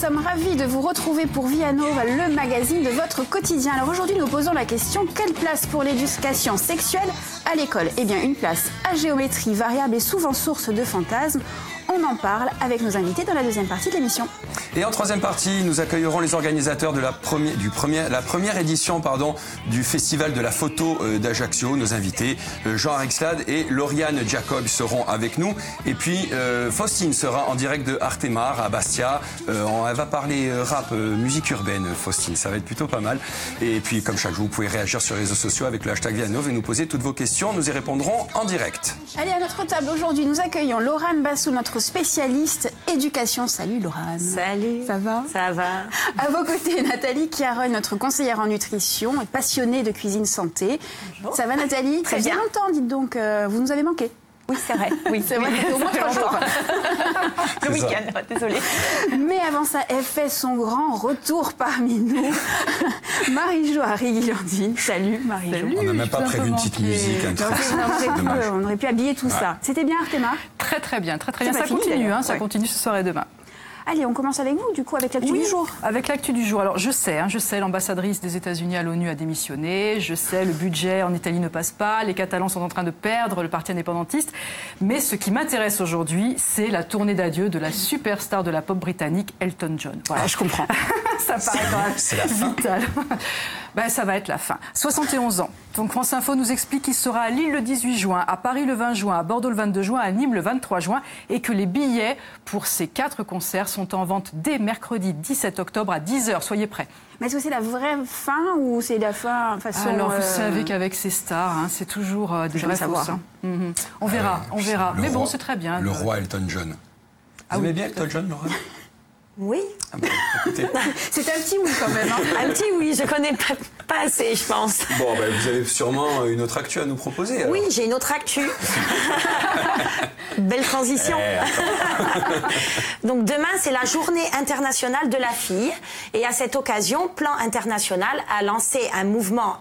sommes ravis de vous retrouver pour Via Nova, le magazine de votre quotidien. Alors aujourd'hui, nous posons la question, quelle place pour l'éducation sexuelle à l'école? Eh bien, une place à géométrie variable et souvent source de fantasmes. On en parle avec nos invités dans la deuxième partie de l'émission. Et en troisième partie, nous accueillerons les organisateurs de la première édition du Festival de la photo d'Ajaccio. Nos invités, Jean Arixlade et Lauriane Jacob seront avec nous. Et puis, Faustine sera en direct de Artemar à Bastia. Elle va parler rap, musique urbaine, Faustine. Ça va être plutôt pas mal. Et puis, comme chaque jour, vous pouvez réagir sur les réseaux sociaux avec le hashtag ViaNova et nous poser toutes vos questions. Nous y répondrons en direct. Allez, à notre table aujourd'hui, nous accueillons Laurane Bassou, notre spécialiste éducation. Salut Laurane. Salut. Ça va? Ça va. À vos côtés, Nathalie Chiaron, notre conseillère en nutrition et passionnée de cuisine santé. Bonjour. Ça va Nathalie? Très bien. Longtemps, dites donc, vous nous avez manqué. Oui, c'est vrai. Oui, c'est vrai. Au moins 3 jours. Le week-end, désolée. Mais avant ça, elle fait son grand retour parmi nous. Marie-Jo Arriguilandine. Salut Marie-Jo. On n'a même pas prévu une petite musique. On aurait pu habiller tout ça. C'était bien Artemar? Très très bien, très très bien. Ça continue, ça continue ce soir et demain. Allez, on commence avec vous, du coup, avec l'actu du jour. Avec l'actu du jour. Alors, je sais, l'ambassadrice des États-Unis à l'ONU a démissionné. Je sais, le budget en Italie ne passe pas. Les Catalans sont en train de perdre le parti indépendantiste. Mais ce qui m'intéresse aujourd'hui, c'est la tournée d'adieu de la superstar de la pop britannique, Elton John. Voilà, je comprends. Ça paraît quand même vital. Ça va être la fin. 71 ans. Donc France Info nous explique qu'il sera à Lille le 18 juin, à Paris le 20 juin, à Bordeaux le 22 juin, à Nîmes le 23 juin et que les billets pour ces 4 concerts sont en vente dès mercredi 17 octobre à 10h. Soyez prêts. Mais est-ce que c'est la vraie fin ou c'est la fin façon... Alors vous savez qu'avec ces stars, c'est toujours des vrais fausses. On verra. Mais bon, c'est très bien. Le roi Elton John. Vous aimez bien Elton John, Laura? Oui. C'est un petit oui quand même. Un petit oui, je connais pas assez, je pense. Bon, vous avez sûrement une autre actu à nous proposer. Alors. Oui, j'ai une autre actu. Belle transition. Donc demain, c'est la journée internationale de la fille. Et à cette occasion, Plan International a lancé un mouvement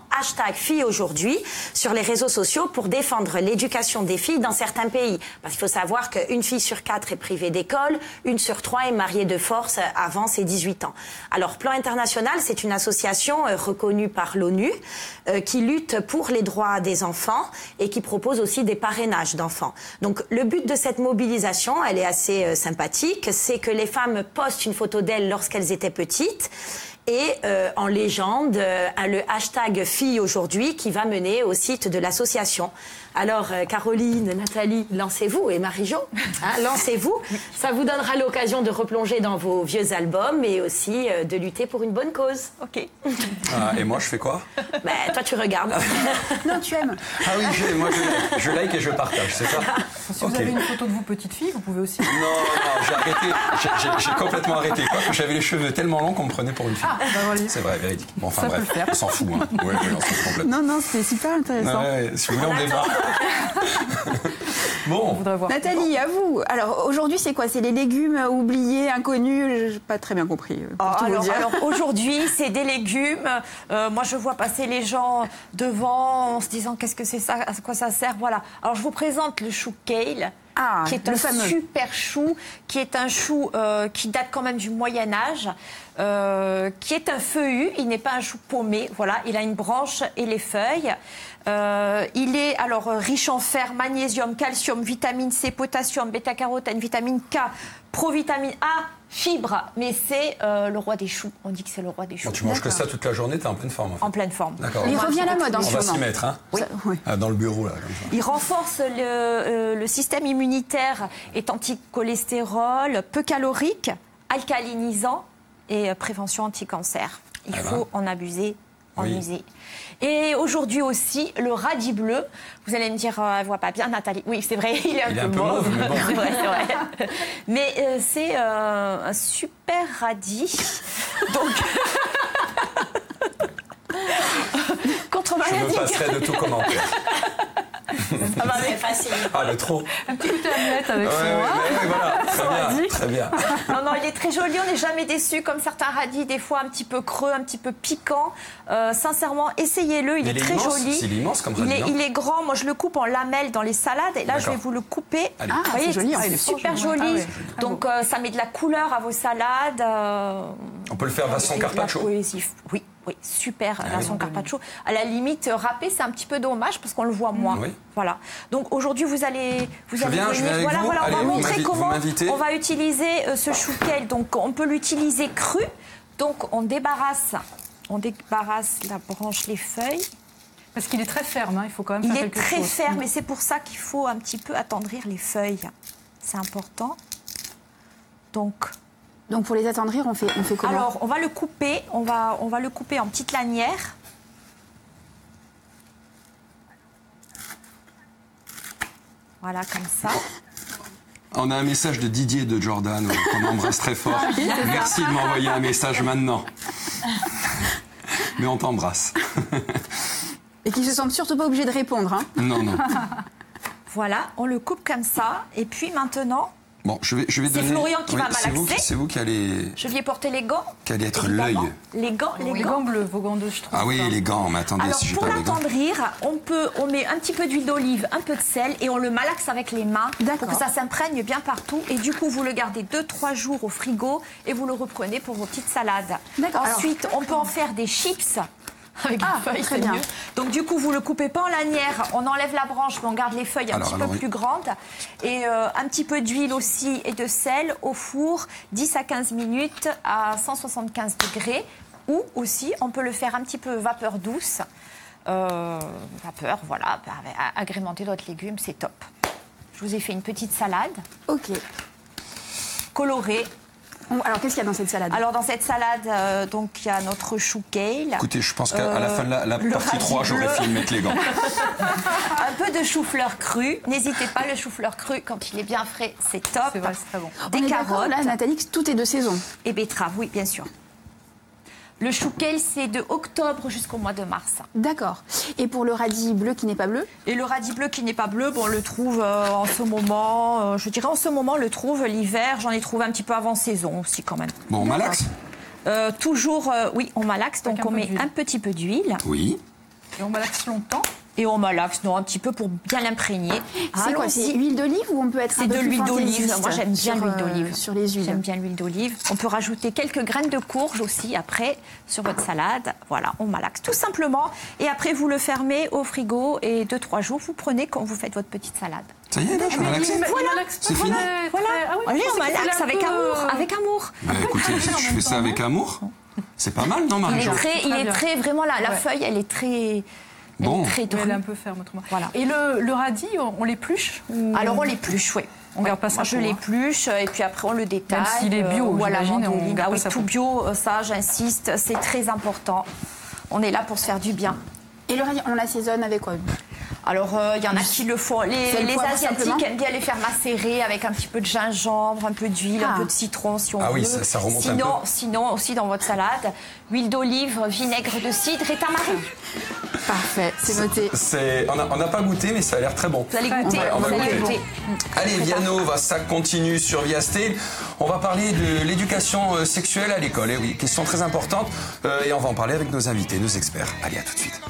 #FilleOjourd'hui aujourd'hui sur les réseaux sociaux pour défendre l'éducation des filles dans certains pays. Parce qu'il faut savoir qu'une fille sur 4 est privée d'école, 1 sur 3 est mariée de force avant ses 18 ans. Alors, Plan International, c'est une association reconnue par l'ONU qui lutte pour les droits des enfants et qui propose aussi des parrainages d'enfants. Donc, le but de cette mobilisation, elle est assez sympathique, c'est que les femmes postent une photo d'elles lorsqu'elles étaient petites et en légende le #FilleOjourd'hui qui va mener au site de l'association. Alors Caroline, Nathalie, lancez-vous et Marie-Jo, lancez-vous. Ça vous donnera l'occasion de replonger dans vos vieux albums et aussi de lutter pour une bonne cause. Ok. Et moi je fais quoi? Toi tu regardes. Non, tu aimes. Ah oui, moi je like et je partage, c'est ça? Si vous avez une photo de vous petite fille, vous pouvez aussi. Non, j'ai arrêté. J'ai complètement arrêté. Quoi que j'avais les cheveux tellement longs qu'on me prenait pour une fille. C'est vrai, véridique. Bon, enfin bref, on s'en fout. Ouais, on s'en fout complètement. Non, c'était super intéressant. Si vous voulez, on débat. Bon. Nathalie, à vous. Alors aujourd'hui, c'est quoi? C'est les légumes oubliés, inconnus? J'ai pas très bien compris. Alors aujourd'hui, c'est des légumes. Moi, je vois passer les gens devant en se disant qu'est-ce que c'est ça, à quoi ça sert. Voilà. Alors je vous présente le chou kale. Qui est un super chou, qui est un chou qui date quand même du Moyen-Âge, qui est un feuillu, il n'est pas un chou paumé, voilà, il a une branche et les feuilles. Il est alors riche en fer, magnésium, calcium, vitamine C, potassium, bêta-carotène, vitamine K, provitamine A, fibres, mais c'est le roi des choux. On dit que c'est le roi des choux. Quand tu manges que ça toute la journée, t'es en pleine forme. En pleine forme. D'accord. Il revient à la mode en ce moment. On va s'y mettre, hein. Oui. Dans le bureau, là, comme ça. Il renforce le système immunitaire, est anti-cholestérol, peu calorique, alcalinisant et prévention anti-cancer. Il faut en abuser, en user. Et aujourd'hui aussi, le radis bleu. Vous allez me dire, elle voit pas bien, Nathalie. Oui, c'est vrai, il est un peu mauve. Mais bon. C'est vrai. Mais c'est un super radis. Donc, contre maladie. Je me passerai de tout commentaire. Ça va avec facile. Ah, le trop. Un petit côté Hamlet avec son. Voilà, très bien. Non, il est très joli, on n'est jamais déçu, comme certains radis, des fois un petit peu creux, un petit peu piquant. Sincèrement, essayez-le, il est très joli. C'est immense comme radis. Il est grand, moi je le coupe en lamelles dans les salades, et là je vais vous le couper. Ah, c'est joli, c'est super joli. Donc ça met de la couleur à vos salades. On peut le faire façon carpaccio. Oui, super, version carpaccio. À la limite, râpé, c'est un petit peu dommage parce qu'on le voit moins. Oui. Voilà. Donc aujourd'hui, vous allez venir. Voilà, on va montrer comment on va utiliser ce chou kale. Donc on peut l'utiliser cru. Donc on débarrasse la branche, les feuilles. Parce qu'il est très ferme, hein, il faut quand même faire quelque chose. Il est très ferme et c'est pour ça qu'il faut un petit peu attendrir les feuilles. C'est important. Donc pour les attendrir, on fait comment? Alors, on va le couper. On va le couper en petites lanières. Voilà, comme ça. On a un message de Didier de Jordan qu'on embrasse très fort. Merci de m'envoyer un message maintenant. Mais on t'embrasse. Et qui se sentent surtout pas obligés de répondre. Hein. Non. Voilà, on le coupe comme ça. Et puis maintenant... Bon, je vais donner... C'est Florian qui va malaxer. C'est vous qui allez... Je vais porter les gants. Qui allez être l'œil. Les gants bleus, vos gants bleus, je trouve. Ah oui, les gants, mais attendez, alors, si j'ai pas les gants. pour l'attendrir, on met un petit peu d'huile d'olive, un peu de sel et on le malaxe avec les mains pour que ça s'imprègne bien partout. Et du coup, vous le gardez 2-3 jours au frigo et vous le reprenez pour vos petites salades. Ensuite, on peut en faire des chips. Avec les feuilles, c'est mieux. Donc du coup, vous le coupez pas en lanière, on enlève la branche, mais on garde les feuilles un petit peu plus grandes. Et un petit peu d'huile aussi et de sel au four, 10 à 15 minutes à 175 degrés. Ou aussi, on peut le faire un petit peu vapeur douce. Voilà, agrémenter d'autres légumes, c'est top. Je vous ai fait une petite salade. Ok. Colorée. Alors, qu'est-ce qu'il y a dans cette salade? Alors, dans cette salade, donc, il y a notre chou kale. Écoutez, je pense qu'à la fin de la partie 3, j'aurais fini de mettre les gants. Un peu de chou-fleur cru. N'hésitez pas, le chou-fleur cru, quand il est bien frais, c'est top. C'est vrai, c'est très bon. Des carottes. Là, Nathalie, tout est de saison. Et betterave, oui, bien sûr. Le chou kale, c'est de octobre jusqu'au mois de mars. D'accord. Et pour le radis bleu qui n'est pas bleu? Et le radis bleu qui n'est pas bleu, bon, on le trouve en ce moment, je dirais en ce moment, on le trouve l'hiver. J'en ai trouvé un petit peu avant saison aussi quand même. Bon, on malaxe? Toujours, oui, on malaxe. Donc on met un petit peu d'huile. Oui. Et on malaxe longtemps? Et on malaxe, un petit peu pour bien l'imprégner. C'est quoi? C'est huile d'olive ou on peut être un peu plus C'est de l'huile d'olive. Moi, j'aime bien l'huile d'olive. Sur les huiles. J'aime bien l'huile d'olive. On peut rajouter quelques graines de courge aussi après sur votre salade. Voilà, on malaxe tout simplement. Et après, vous le fermez au frigo et 2-3 jours, vous prenez quand vous faites votre petite salade. Ça y est, là, je malaxe. Voilà, c'est fini. Voilà. Allez, on malaxe avec amour. Avec amour. Bah, écoutez, si je fais ça avec amour, c'est pas mal, non, Marie-Jo? Il est très, vraiment, la feuille, elle est très... Bon. Elle est un peu ferme autrement. Voilà. Et le radis, on l'épluche Alors on l'épluche, oui. On garde pas ça. Je l'épluche et puis après on le détaille. Même s'il est bio, j'imagine. On garde pas ça. Tout bio, ça j'insiste, c'est très important. On est là pour se faire du bien. Et le radis, on l'assaisonne avec quoi? Alors, il y en a qui le font. Les Asiatiques aiment bien les faire macérer avec un petit peu de gingembre, un peu d'huile, un peu de citron si on veut. Ah oui, ça remonte un peu. Sinon, aussi dans votre salade, huile d'olive, vinaigre de cidre et tamarin. Parfait, c'est noté. On n'a pas goûté, mais ça a l'air très bon. Vous allez goûter, on va goûter. Allez, Vianova, ça continue sur Viasté. On va parler de l'éducation sexuelle à l'école. Et oui, question très importante. Et on va en parler avec nos invités, nos experts. Allez, à tout de suite.